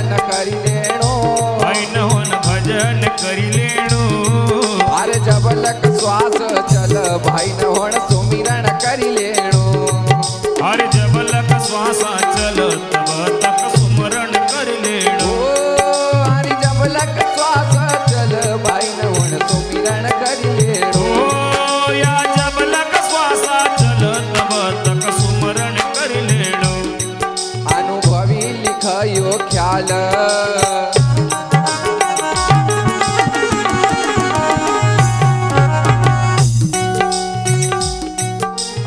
भजन करी लेणो, भाई नहोन भजन करी लेणो। अरे जब लक श्वास चल भाई नहोन सुमिरन करी लेणो, अरे जब लक श्वासा चल तब तक सुमरण कर लेणो। अरे जब लक श्वास चल भाई नहोन सुमिरन करी लेणो, या जब लक श्वासा चल तब तक सुमरण कर लेणो। अनुभवी लिखयो ख्याल,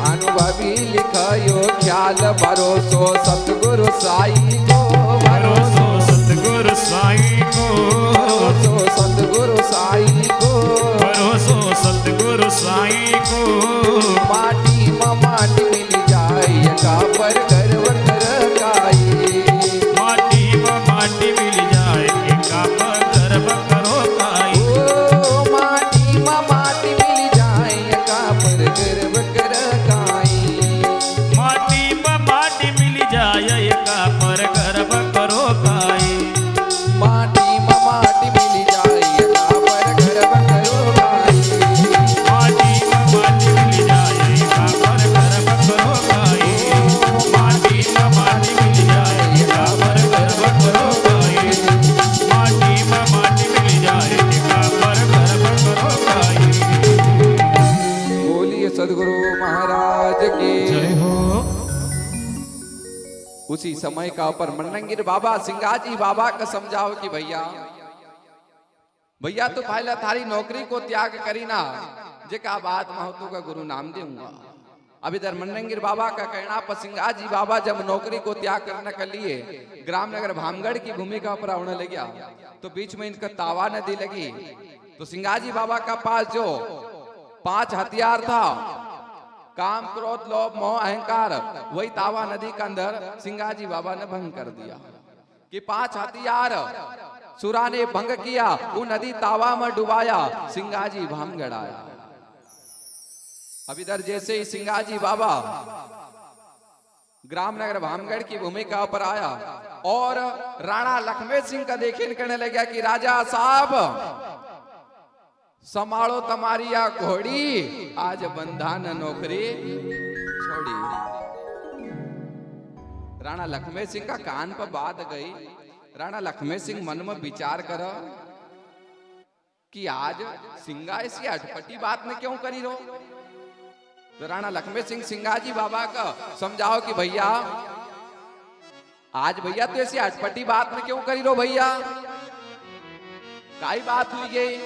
अनुभवी लिखयो ख्याल, भरोसो सतगुरु साई को, भरोसो सतगुरु साई को, भरोसो सतगुरु साई को, भरोसो सतगुरु साई को। माटी में माटी मिल जाए का पर गर्व कर काई, माटी में माटी मिल जाए एका पर गर्व करो काई। ओ माटी में माटी मिल जाए का पर गर्व कर काई, माटी में माटी मिल जाए एका पर गर्व करो काई। माटी में माटी मिल जाए का पर गर्व करो काई, माटी में माटी मिल जाए एका पर गर्व करो काई। माटी में माटी मिल जाए एका पर गर्व करो काई। माटी में माटी मिल जाए एका पर गर्व करो काई। बोलिए सदगुरु महाराज की जय हो। उसी समय का ऊपर मन्नंगिर बाबा सिंगाजी बाबा का समझाओ कि भैया भैया तो पहले थारी नौकरी को त्याग करी ना, जेका बात महतो का गुरु नाम दूंगा। अब इधर मन्नंगिर बाबा का कहना पर सिंगाजी बाबा जब नौकरी को त्याग करने के लिए ग्राम नगर भामगढ़ की भूमिका पर आने लगे, तो बीच में इनका तावा नदी लगी। तो सिंगाजी बाबा का पास जो 5 हथियार था, काम क्रोध लोभ मोह अहंकार, वही तावा नदी के अंदर सिंगाजी बाबा ने भंग कर दिया कि 5 हथियार सुरा ने भंग किया, वो नदी तावा में डुबाया, सिंगाजी भामगढ़ आया। अब इधर जैसे ही सिंगाजी बाबा ग्राम नगर भामगढ़ की भूमिका पर आया और राणा लक्ष्मण सिंह का देखने करने लगा कि राजा साहब संभालो तुम्हारी या घोड़ी, आज बंधा न नौकरी छोड़ी। राणा लक्ष्मण सिंह का कान पर बात गई। राणा लक्ष्मण सिंह मन में विचार कर कि आज सिंगा ऐसी अटपटी बात ने क्यों करी रो। तो राणा लक्ष्मण सिंह सिंगाजी बाबा का समझाओ कि भैया आज भैया तो ऐसी अटपटी बात में क्यों करी रो भैया, काई बात हुई गई।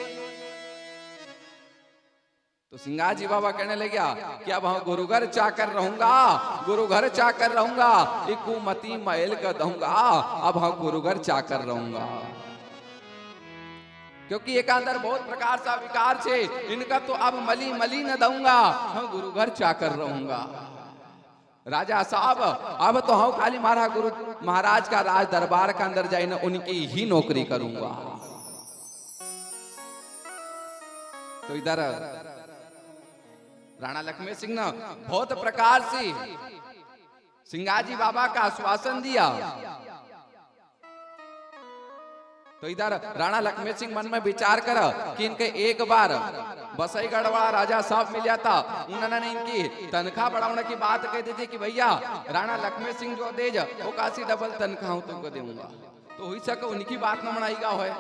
तो सिंगाजी बाबा कहने लगे कि अब हम गुरु घर चाकर रहूंगा, गुरु घर चाकर रहूंगा, इकुमती महल का दूंगा, अब हम गुरु घर चाकर रहूंगा। क्योंकि एक अंदर बहुत प्रकार सा विकार छे, इनका तो अब मली मली न दूंगा, हम गुरु घर चाकर रहूंगा। राजा साहब अब तो हम खाली मारा गुरु महाराज का राज दरबार का अंदर जाए ना, उनकी ही नौकरी करूंगा। तो इधर राणा लक्ष्मण सिंह ने बहुत प्रकार से सिंगाजी बाबा का आश्वासन दिया। तो इधर राणा लक्ष्मण सिंह मन में विचार कर कि इनके एक बार बसईगढ़ वाला राजा साहब मिल जाता, उन्होंने इनकी तनख्वाह बढ़ाने की बात कह दी थी कि भैया राणा लक्ष्मण सिंह जो देज वो काशी डबल तनख्वाह तुमको दूंगा, तो हुई सके उनकी बात न मनाईगा है।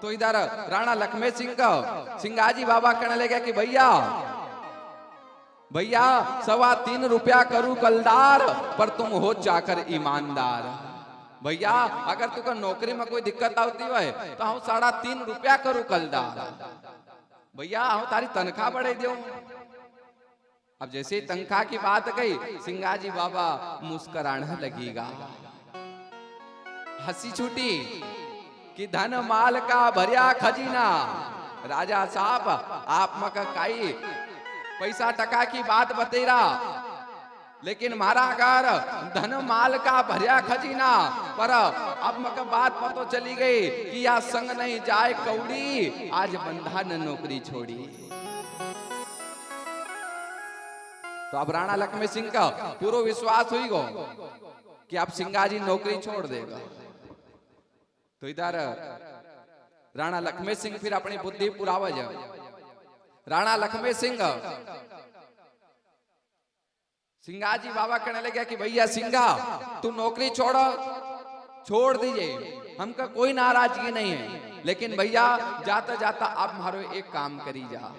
तो इधर राणा लक्ष्मण सिंह का सिंगाजी बाबा कहने लगे कि भैया भैया 3.25 रुपया करूं कलदार, पर तुम हो चाकर ईमानदार। भैया अगर तुमको नौकरी में कोई दिक्कत आती है तो हम 3.5 रुपया करूं कलदार, भैया हम तारी तनख्वाह बढ़े दो। अब जैसे ही तनख्वाह की बात कही, सिंगाजी बाबा मुस्कुराने लगेगा, हंसी छूटी कि धन माल का भरिया खजीना। राजा साहब आप मका काई पैसा टका की बात बतेरा, लेकिन मारा अगर धन माल का भरिया खजीना, पर अब मका बात पतो चली गई कि या संग नहीं जाए कौड़ी, आज बंधा न नौकरी छोड़ी। तो अब राणा लक्ष्मण सिंह का पूरा विश्वास हुई गो कि अब सिंगाजी नौकरी छोड़ देगा। तो इधर राणा लक्ष्मण सिंह फिर अपनी बुद्धि पुरावज। राणा लक्ष्मण सिंह सिंगाजी बाबा कहने लगे कि भैया सिंगा तू नौकरी छोड़ दीजिए, हमका कोई नाराजगी नहीं है, लेकिन भैया जाता जाता आप मारो एक काम करी जा।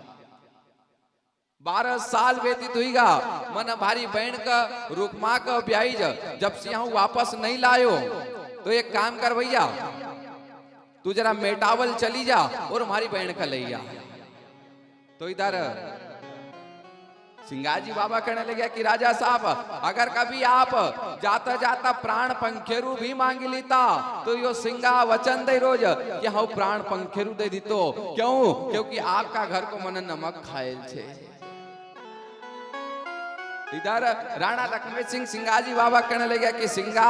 12 साल व्यतीत हुईगा मन भारी बहन का रुकमा का ब्याई जब से यहाँ वापस नहीं लायो, तो एक काम कर भैया तू जरा मेटावल चली जा और हमारी बहन का ले जा। तो इधर सिंगाजी बाबा कहने लगे कि राजा साहब अगर कभी आप जाता जाता प्राण पंखेरु भी मांगी लेता तो यो सिंगा वचन दे रोज कि हाँ प्राण पंखेरु दे दी। तो क्यों? क्योंकि आपका घर को मन नमक खाएल छे। इधर राणा लक्ष्मण सिंह सिंगाजी बाबा कहने लगे कि सिंगा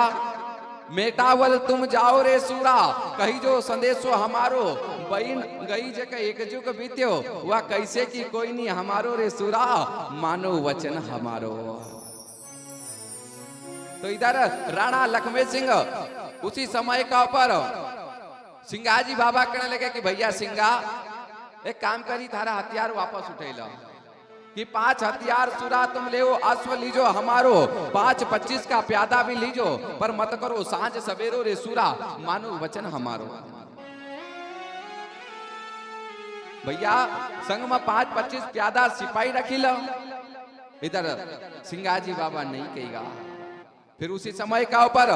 मेटावल तुम जाओ रे सूरा, कही जो संदेशो हमारो बहन गई जगह एक जुग बीत्यो, वह कैसे की कोई नहीं हमारो रे सूरा, मानो वचन हमारो। तो इधर राणा लक्ष्मण सिंह उसी समय का ऊपर सिंगाजी बाबा कहने लगे कि भैया सिंगा एक काम करी थारा हथियार वापस उठेला कि 5 हथियार सुरा तुम ले अश्व लीजो हमारो, 5-25 का प्यादा भी लीजो, पर मत करो सांझ सवेरो रे सूरा, मानो वचन हमारो। भैया संग में 5-25 प्यादा सिपाही रखी लो। इधर सिंगाजी बाबा नहीं कहेगा। फिर उसी समय का ऊपर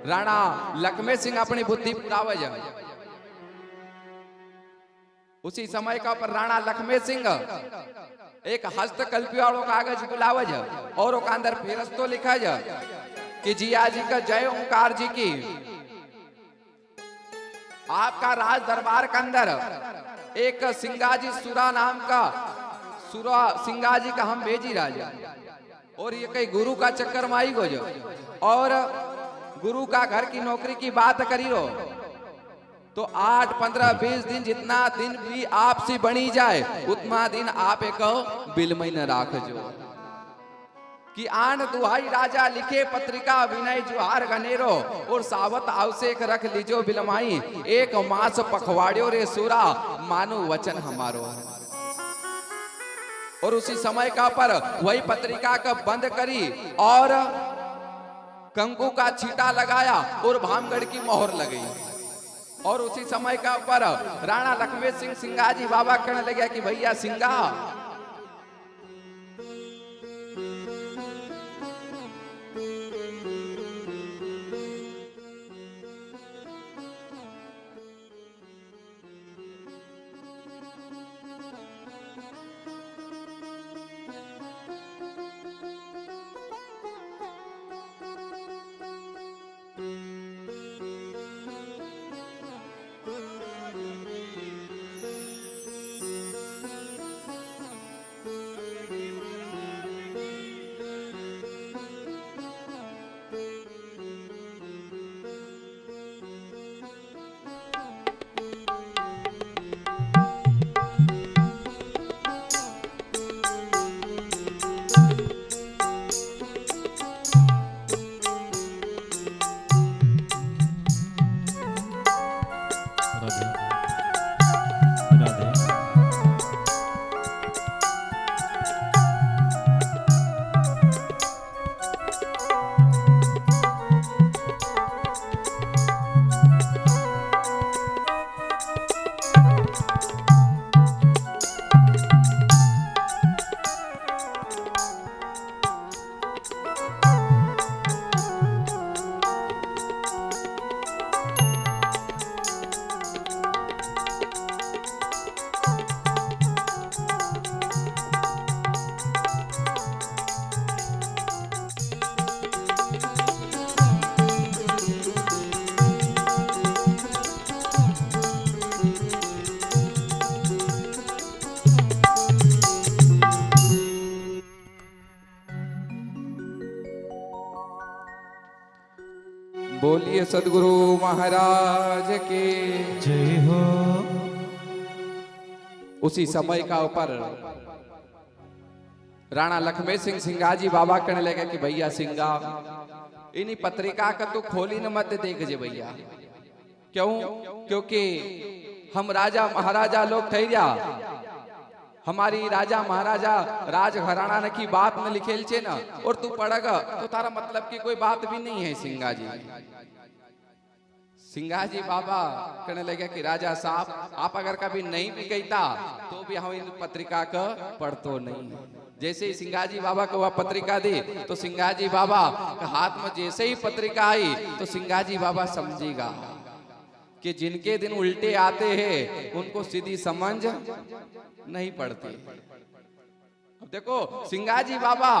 राणा लक्ष्मण सिंह अपनी बुद्धि पुरावज। उसी समय का ऊपर राणा लक्ष्मण सिंह एक हस्तकल्पी वालों कागज बुलावज और उसका अंदर फेरस्तो लिखा जा कि जिया जी का जय ओंकार जी की, आपका राज दरबार के अंदर एक सिंगाजी सुरा नाम का सुरा सिंगाजी का हम भेजी राजा, और ये कई गुरु का चक्कर माई गो जो, और गुरु का घर की नौकरी की बात करी रो, तो 8, 15, 20 दिन जितना दिन भी आपसे बनी जाए उतना दिन आप एक बिल में न राख जो कि आन दुहाई राजा लिखे पत्रिका विनय जुहार गनेरो, और सावत आवश्यक रख लीजो बिलमाई, 1 मास पखवाड़ियो रे सूरा, मानो वचन हमारो। और उसी समय का पर वही पत्रिका का बंद करी और कंकु का छीटा लगाया और भामगढ़ की मोहर लगी। और उसी समय का ऊपर राणा लक्ष्मण सिंह सिंगाजी बाबा कहने लगे कि भैया सिंगा बोलिए सदगुरु महाराज के जय हो। उसी समय का ऊपर राणा लक्ष्मण सिंह सिंगाजी बाबा कहने लगे कि भैया सिंगा इन्हीं पत्रिका का तू खोली न मत देख जे भैया, क्यों? क्योंकि हम राजा महाराजा लोग ठहरिया, हमारी राजा महाराजा राज घराना न की बात में लिखेल छे ना, और तू पढ़ेगा तो तारा मतलब की कोई बात भी नहीं है। सिंगा जी बाबा कहने लगे कि राजा साहब आप अगर कभी नहीं भी कहता तो भी हम इन पत्रिका का पढ़तो नहीं। जैसे ही सिंगाजी बाबा को वह पत्रिका दी तो सिंगाजी बाबा के हाथ में जैसे ही पत्रिका आई तो सिंगाजी बाबा समझेगा कि जिनके दिन उल्टे आते हैं उनको सीधी समझ नहीं पड़ती। अब देखो सिंगाजी बाबा